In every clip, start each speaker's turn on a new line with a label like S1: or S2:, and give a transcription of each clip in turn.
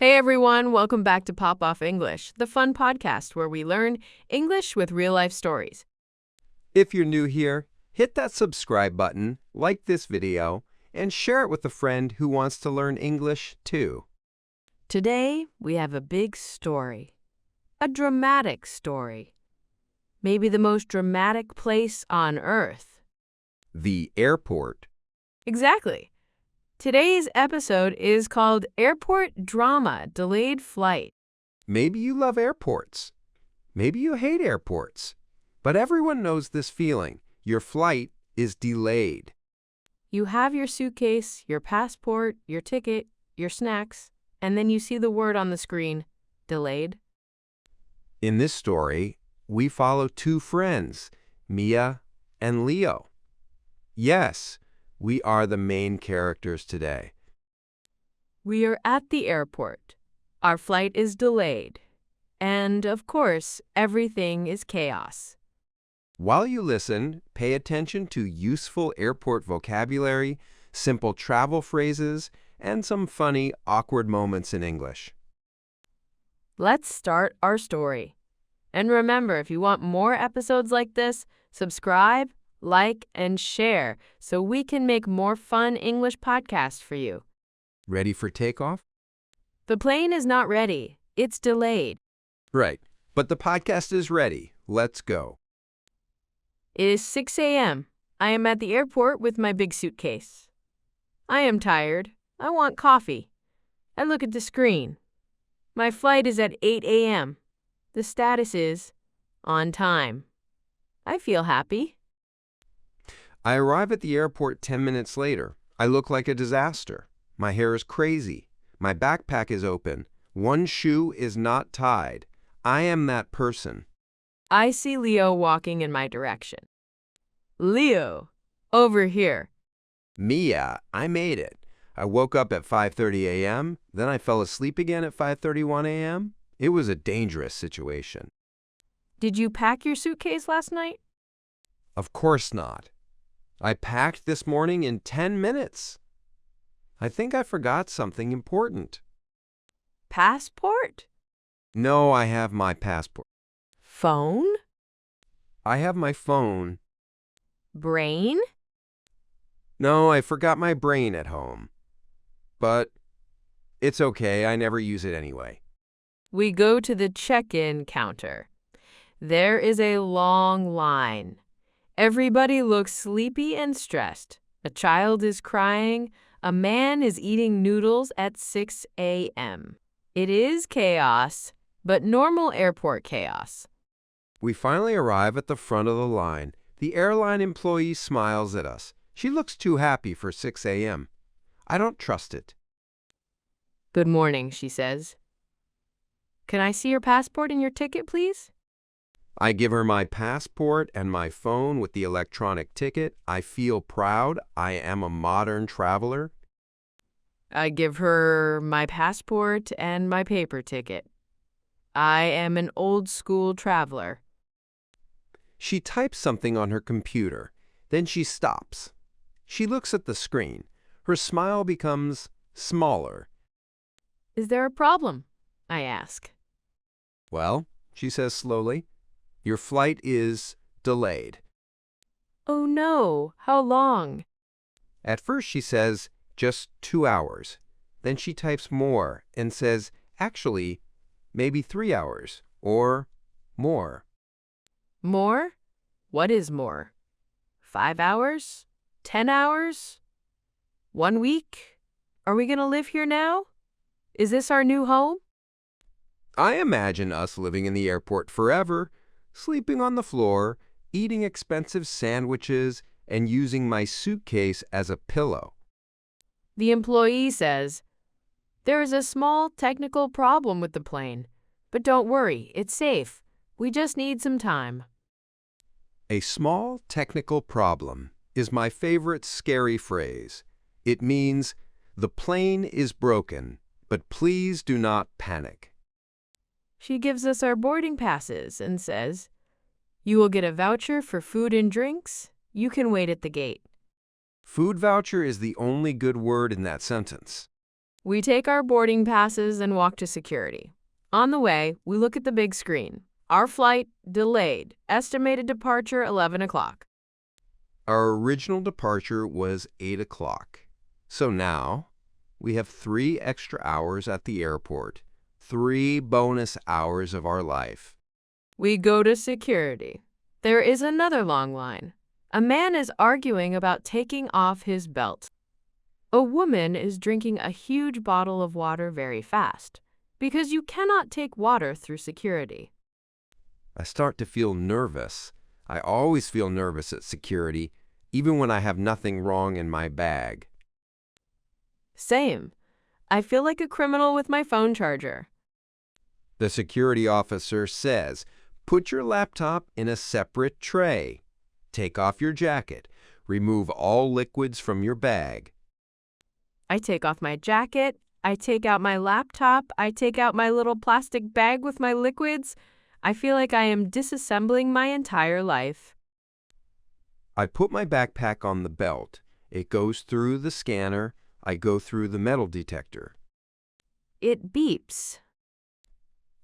S1: Hey everyone, welcome back to Pop Off English, the fun podcast where we learn English with real-life stories.
S2: If you're new here, hit that subscribe button, like this video, and share it with a friend who wants to learn English too.
S1: Today, we have a big story. A dramatic story. Maybe the most dramatic place on Earth.
S2: The airport.
S1: Exactly. Today's episode is called Airport Drama Delayed Flight.
S2: Maybe you love airports. Maybe you hate airports. But everyone knows this feeling. Your flight is delayed.
S1: You have your suitcase, your passport, your ticket, your snacks, and then you see the word on the screen, delayed.
S2: In this story, we follow two friends, Mia and Leo. Yes, we are the main characters today.
S1: We are at the airport. Our flight is delayed. And, of course, everything is chaos.
S2: While you listen, pay attention to useful airport vocabulary, simple travel phrases, and some funny, awkward moments in English.
S1: Let's start our story. And remember, if you want more episodes like this, subscribe, like, and share so we can make more fun English podcasts for you.
S2: Ready for takeoff?
S1: The plane is not ready. It's delayed.
S2: Right, but the podcast is ready. Let's go.
S1: It is 6 a.m. I am at the airport with my big suitcase. I am tired. I want coffee. I look at the screen. My flight is at 8 a.m. The status is on time. I feel happy.
S2: I arrive at the airport 10 minutes later. I look like a disaster. My hair is crazy. My backpack is open. One shoe is not tied. I am that person.
S1: I see Leo walking in my direction. Leo, over here.
S2: Mia, I made it. I woke up at 5:30 a.m., then I fell asleep again at 5:31 a.m. It was a dangerous situation.
S1: Did you pack your suitcase last night?
S2: Of course not. I packed this morning in 10 minutes. I think I forgot something important.
S1: Passport?
S2: No, I have my passport.
S1: Phone?
S2: I have my phone.
S1: Brain?
S2: No, I forgot my brain at home. But it's okay, I never use it anyway.
S1: We go to the check-in counter. There is a long line. Everybody looks sleepy and stressed. A child is crying. A man is eating noodles at 6 a.m. It is chaos, but normal airport chaos.
S2: We finally arrive at the front of the line. The airline employee smiles at us. She looks too happy for 6 a.m. I don't trust it.
S1: Good morning, she says. Can I see your passport and your ticket, please?
S2: I give her my passport and my phone with the electronic ticket. I feel proud. I am a modern traveler.
S1: I give her my passport and my paper ticket. I am an old-school traveler.
S2: She types something on her computer. Then she stops. She looks at the screen. Her smile becomes smaller.
S1: Is there a problem? I ask.
S2: Well, she says slowly, your flight is delayed.
S1: Oh no, how long?
S2: At first she says, just 2 hours. Then she types more and says, actually, maybe 3 hours or more.
S1: More? What is more? 5 hours? 10 hours? 1 week? Are we going to live here now? Is this our new home?
S2: I imagine us living in the airport forever, sleeping on the floor, eating expensive sandwiches, and using my suitcase as a pillow.
S1: The employee says, there is a small technical problem with the plane, but don't worry, it's safe. We just need some time.
S2: A small technical problem is my favorite scary phrase. It means, the plane is broken, but please do not panic.
S1: She gives us our boarding passes and says, you will get a voucher for food and drinks. You can wait at the gate.
S2: Food voucher is the only good word in that sentence.
S1: We take our boarding passes and walk to security. On the way, we look at the big screen. Our flight delayed. Estimated departure 11 o'clock.
S2: Our original departure was 8 o'clock. So now we have 3 extra hours at the airport, 3 bonus hours of our life.
S1: We go to security. There is another long line. A man is arguing about taking off his belt. A woman is drinking a huge bottle of water very fast because you cannot take water through security.
S2: I start to feel nervous. I always feel nervous at security, even when I have nothing wrong in my bag.
S1: Same. I feel like a criminal with my phone charger.
S2: The security officer says, "Put your laptop in a separate tray. Take off your jacket. Remove all liquids from your bag."
S1: I take off my jacket. I take out my laptop. I take out my little plastic bag with my liquids. I feel like I am disassembling my entire life.
S2: I put my backpack on the belt. It goes through the scanner. I go through the metal detector.
S1: It beeps.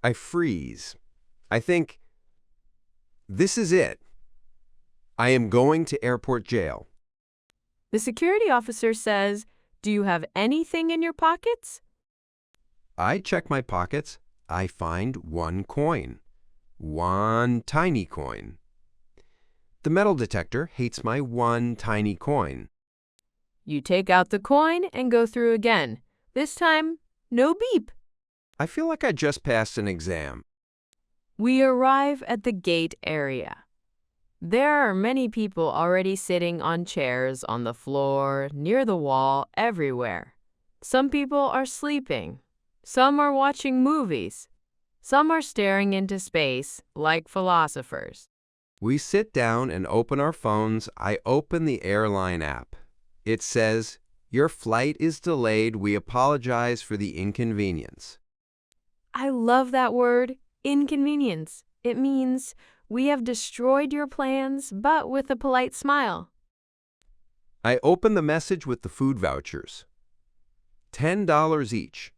S2: I freeze. I think, this is it. I am going to airport jail.
S1: The security officer says, "Do you have anything in your pockets?"
S2: I check my pockets. I find 1 coin. 1 tiny coin. The metal detector hates my 1 tiny coin.
S1: You take out the coin and go through again. This time, no beep.
S2: I feel like I just passed an exam.
S1: We arrive at the gate area. There are many people already sitting on chairs, on the floor, near the wall, everywhere. Some people are sleeping. Some are watching movies. Some are staring into space, like philosophers.
S2: We sit down and open our phones. I open the airline app. It says, "Your flight is delayed. We apologize for the inconvenience."
S1: I love that word, inconvenience. It means we have destroyed your plans, but with a polite smile.
S2: I open the message with the food vouchers. $10 each.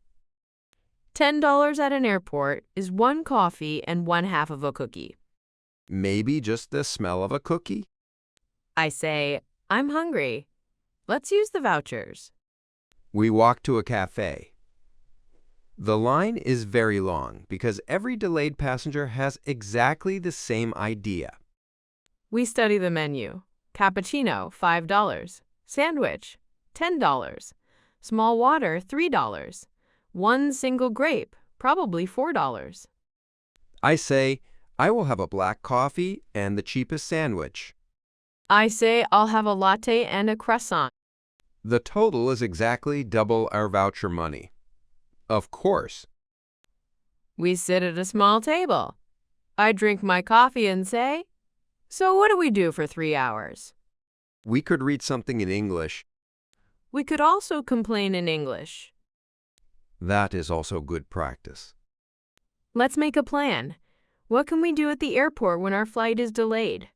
S1: $10 at an airport is 1 coffee and 1/2 of a cookie.
S2: Maybe just the smell of a cookie.
S1: I say, "I'm hungry. Let's use the vouchers."
S2: We walk to a cafe. The line is very long because every delayed passenger has exactly the same idea.
S1: We study the menu. Cappuccino, $5. Sandwich, $10. Small water, $3. 1 single grape, probably $4.
S2: I say, "I will have a black coffee and the cheapest sandwich."
S1: I say, "I'll have a latte and a croissant."
S2: The total is exactly double our voucher money. Of course.
S1: We sit at a small table. I drink my coffee and say, "So what do we do for 3 hours?"
S2: We could read something in English.
S1: We could also complain in English.
S2: That is also good practice.
S1: Let's make a plan. What can we do at the airport when our flight is delayed?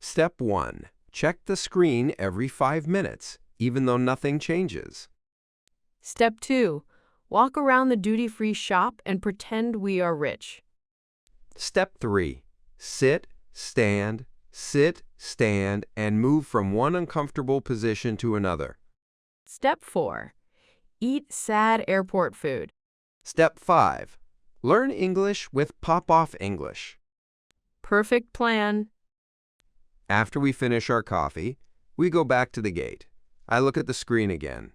S2: Step 1. Check the screen every 5 minutes, even though nothing changes.
S1: Step 2. Walk around the duty-free shop and pretend we are rich.
S2: Step 3. Sit, stand, and move from one uncomfortable position to another.
S1: Step 4. Eat sad airport food.
S2: Step 5. Learn English with Pop-Off English.
S1: Perfect plan.
S2: After we finish our coffee, we go back to the gate. I look at the screen again.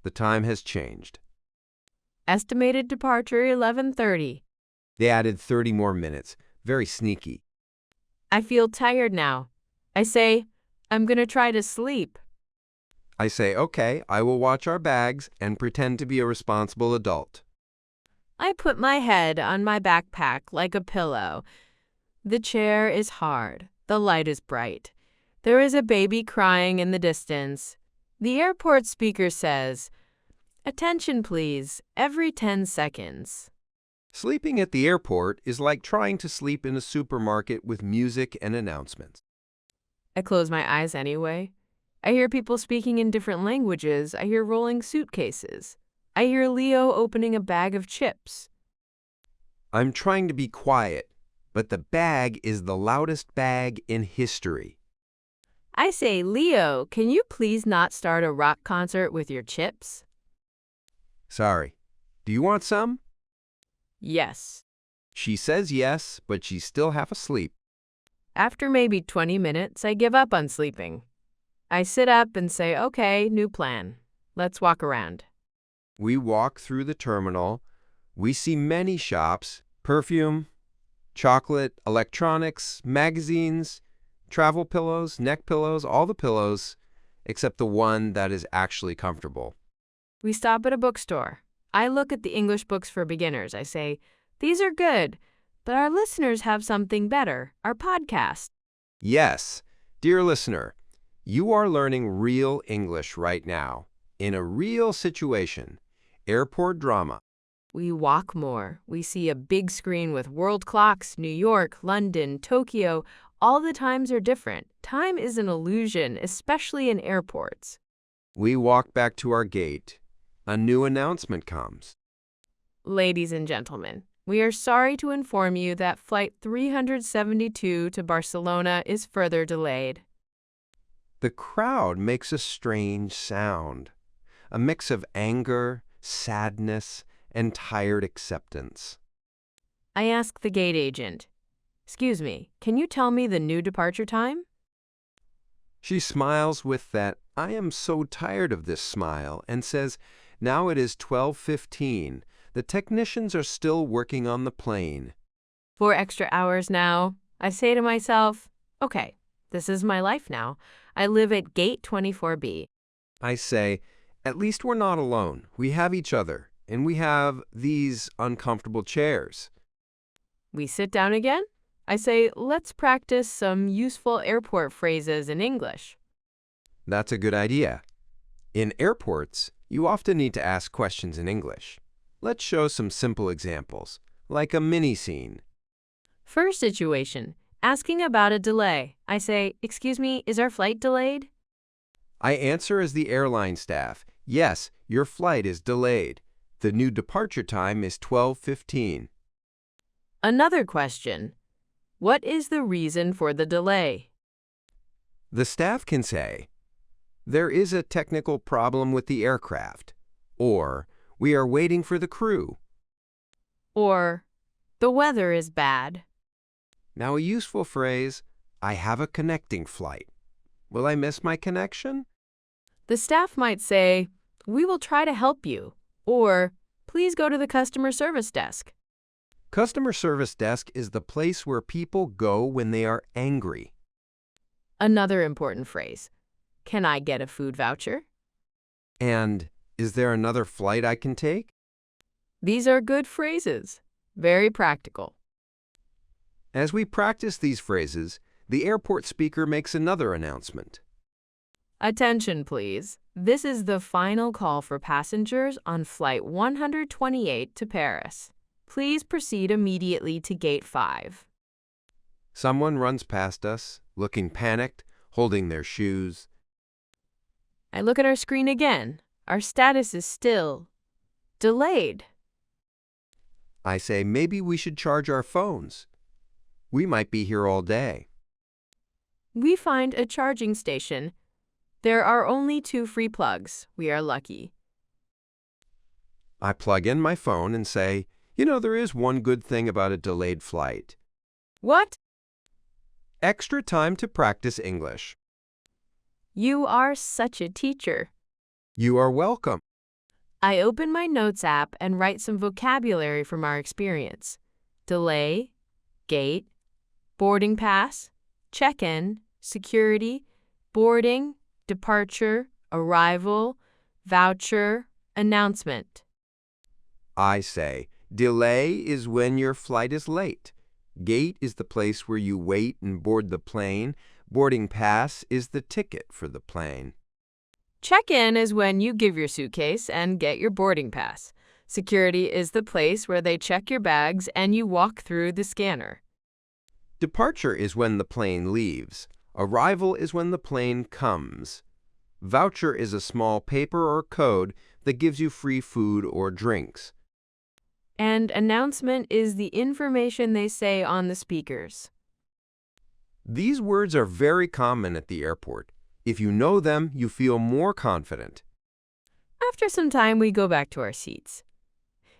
S2: The time has changed.
S1: Estimated departure 11:30.
S2: They added 30 more minutes. Very sneaky.
S1: I feel tired now. I say, "I'm going to try to sleep."
S2: I say, "Okay, I will watch our bags and pretend to be a responsible adult."
S1: I put my head on my backpack like a pillow. The chair is hard. The light is bright. There is a baby crying in the distance. The airport speaker says, "Attention, please, every 10 seconds.
S2: Sleeping at the airport is like trying to sleep in a supermarket with music and announcements.
S1: I close my eyes anyway. I hear people speaking in different languages. I hear rolling suitcases. I hear Leo opening a bag of chips.
S2: I'm trying to be quiet, but the bag is the loudest bag in history.
S1: I say, Leo, can you please not start a rock concert with your chips?
S2: Sorry. Do you want some?
S1: Yes.
S2: She says yes, but she's still half asleep.
S1: After maybe 20 minutes, I give up on sleeping. I sit up and say, okay, new plan. Let's walk around.
S2: We walk through the terminal. We see many shops, perfume, chocolate, electronics, magazines, travel pillows, neck pillows, all the pillows, except the one that is actually comfortable.
S1: We stop at a bookstore. I look at the English books for beginners. I say, these are good, but our listeners have something better, our podcast.
S2: Yes, dear listener, you are learning real English right now, in a real situation, airport drama.
S1: We walk more. We see a big screen with world clocks, New York, London, Tokyo. All the times are different. Time is an illusion, especially in airports.
S2: We walk back to our gate. A new announcement comes.
S1: Ladies and gentlemen, we are sorry to inform you that Flight 372 to Barcelona is further delayed.
S2: The crowd makes a strange sound, a mix of anger, sadness, and tired acceptance.
S1: I ask the gate agent, excuse me, can you tell me the new departure time?
S2: She smiles with that "I am so tired of this" smile and says, now it is 12:15. The technicians are still working on the plane.
S1: 4 extra hours now. I say to myself, okay, this is my life now. I live at gate 24B.
S2: I say, at least we're not alone. We have each other, and we have these uncomfortable chairs.
S1: We sit down again. I say, let's practice some useful airport phrases in English.
S2: That's a good idea. In airports, you often need to ask questions in English. Let's show some simple examples, like a mini scene.
S1: First situation, asking about a delay. I say, excuse me, is our flight delayed?
S2: I answer as the airline staff, yes, your flight is delayed. The new departure time is 12:15.
S1: Another question, what is the reason for the delay?
S2: The staff can say, there is a technical problem with the aircraft, or we are waiting for the crew.
S1: Or, the weather is bad.
S2: Now a useful phrase, I have a connecting flight. Will I miss my connection?
S1: The staff might say, we will try to help you, or please go to the customer service desk.
S2: Customer service desk is the place where people go when they are angry.
S1: Another important phrase, can I get a food voucher?
S2: And is there another flight I can take?
S1: These are good phrases, very practical.
S2: As we practice these phrases, the airport speaker makes another announcement.
S1: Attention, please. This is the final call for passengers on Flight 128 to Paris. Please proceed immediately to Gate 5.
S2: Someone runs past us, looking panicked, holding their shoes.
S1: I look at our screen again. Our status is still delayed.
S2: I say maybe we should charge our phones. We might be here all day.
S1: We find a charging station. There are only 2 free plugs. We are lucky.
S2: I plug in my phone and say, you know, there is one good thing about a delayed flight.
S1: What?
S2: Extra time to practice English.
S1: You are such a teacher.
S2: You are welcome.
S1: I open my notes app and write some vocabulary from our experience. Delay, gate, boarding pass, check-in, security, boarding, departure, arrival, voucher, announcement.
S2: I say, delay is when your flight is late. Gate is the place where you wait and board the plane. Boarding pass is the ticket for the plane.
S1: Check-in is when you give your suitcase and get your boarding pass. Security is the place where they check your bags and you walk through the scanner.
S2: Departure is when the plane leaves. Arrival is when the plane comes. Voucher is a small paper or code that gives you free food or drinks.
S1: And announcement is the information they say on the speakers.
S2: These words are very common at the airport. If you know them, you feel more confident.
S1: After some time, we go back to our seats.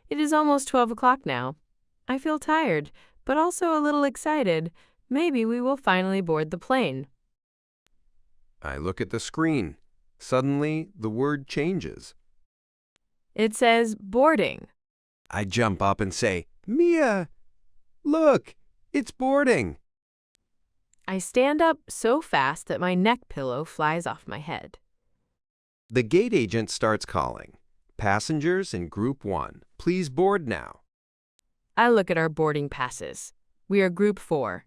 S1: It is almost 12 o'clock now. I feel tired, but also a little excited. Maybe we will finally board the plane.
S2: I look at the screen. Suddenly, the word changes.
S1: It says boarding.
S2: I jump up and say, "Mia, look, it's boarding."
S1: I stand up so fast that my neck pillow flies off my head.
S2: The gate agent starts calling. "Passengers in Group 1, please board now."
S1: I look at our boarding passes. We are Group 4.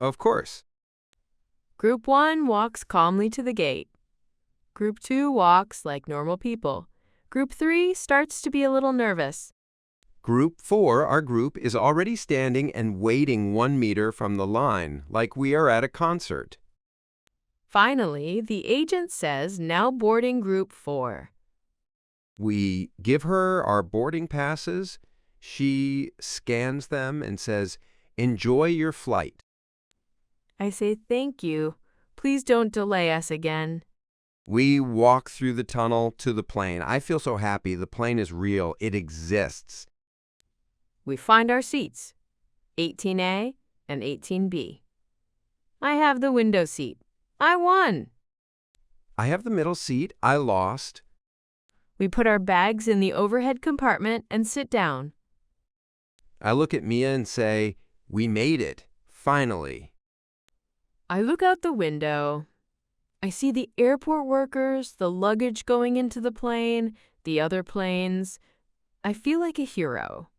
S2: Of course.
S1: Group 1 walks calmly to the gate. Group 2 walks like normal people. Group 3 starts to be a little nervous.
S2: Group 4, our group, is already standing and waiting 1 meter from the line, like we are at a concert.
S1: Finally, the agent says, "Now boarding Group 4.
S2: We give her our boarding passes. She scans them and says, "Enjoy your flight."
S1: I say, "Thank you. Please don't delay us again."
S2: We walk through the tunnel to the plane. I feel so happy. The plane is real. It exists.
S1: We find our seats, 18A and 18B. I have the window seat. I won.
S2: I have the middle seat. I lost.
S1: We put our bags in the overhead compartment and sit down.
S2: I look at Mia and say, "We made it. Finally."
S1: I look out the window. I see the airport workers, the luggage going into the plane, the other planes. I feel like a hero.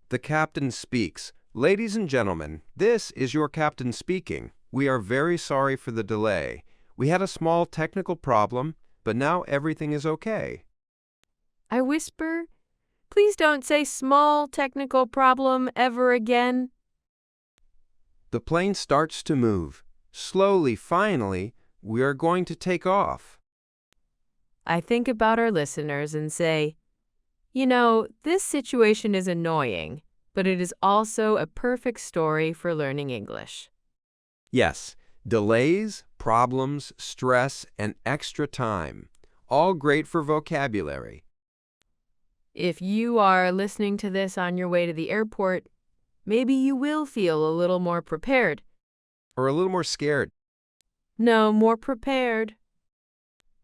S2: The captain speaks. "Ladies and gentlemen, this is your captain speaking. We are very sorry for the delay. We had a small technical problem, but now everything is okay."
S1: I whisper, "Please don't say small technical problem ever again."
S2: The plane starts to move. Slowly, finally, we are going to take off.
S1: I think about our listeners and say, "You know, this situation is annoying, but it is also a perfect story for learning English."
S2: Yes, delays, problems, stress, and extra time. All great for vocabulary.
S1: If you are listening to this on your way to the airport, maybe you will feel a little more prepared.
S2: Or a little more scared.
S1: No, more prepared.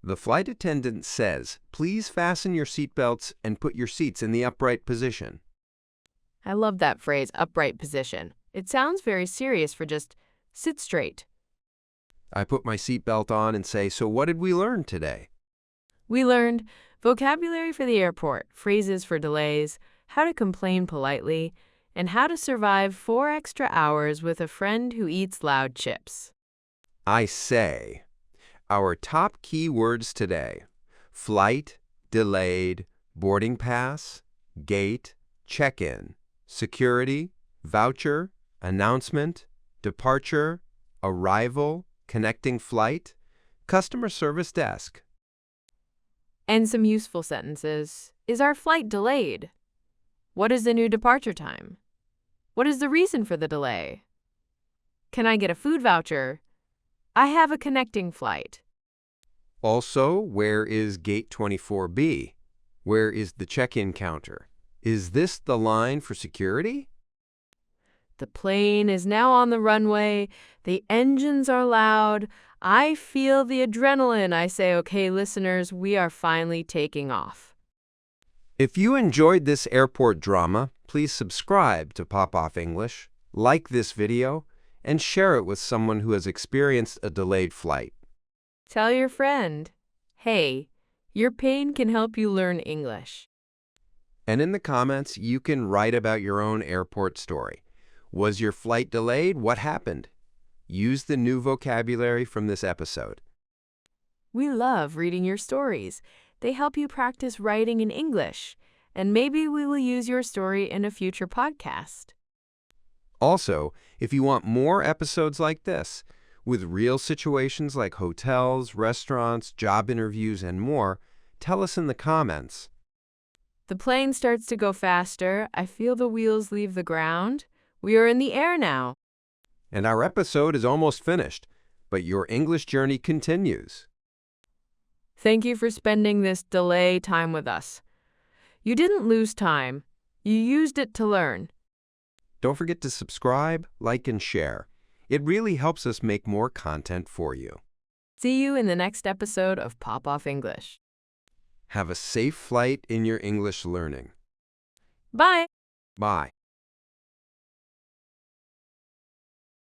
S2: The flight attendant says, "Please fasten your seatbelts and put your seats in the upright position."
S1: I love that phrase, upright position. It sounds very serious for just sit straight.
S2: I put my seatbelt on and say, "So what did we learn today?"
S1: We learned vocabulary for the airport, phrases for delays, how to complain politely, and how to survive 4 extra hours with a friend who eats loud chips.
S2: I say, our top key words today: flight, delayed, boarding pass, gate, check-in, security, voucher, announcement, departure, arrival, connecting flight, customer service desk.
S1: And some useful sentences. Is our flight delayed? What is the new departure time? What is the reason for the delay? Can I get a food voucher? I have a connecting flight.
S2: Also, where is gate 24B? Where is the check-in counter? Is this the line for security?
S1: The plane is now on the runway. The engines are loud. I feel the adrenaline. I say, "Okay, listeners, we are finally taking off."
S2: If you enjoyed this airport drama, please subscribe to Pop Off English, like this video, and share it with someone who has experienced a delayed flight.
S1: Tell your friend, "Hey, your pain can help you learn English."
S2: And in the comments, you can write about your own airport story. Was your flight delayed? What happened? Use the new vocabulary from this episode.
S1: We love reading your stories. They help you practice writing in English, and maybe we will use your story in a future podcast.
S2: Also, if you want more episodes like this, with real situations like hotels, restaurants, job interviews, and more, Tell us in the comments.
S1: The plane starts to go faster. I feel the wheels leave the ground. We are in the air now.
S2: And our episode is almost finished, but your English journey continues.
S1: Thank you for spending this delay time with us. You didn't lose time. You used it to learn.
S2: Don't forget to subscribe, like, and share. It really helps us make more content for you.
S1: See you in the next episode of Pop Off English.
S2: Have a safe flight in your English learning.
S1: Bye.
S2: Bye.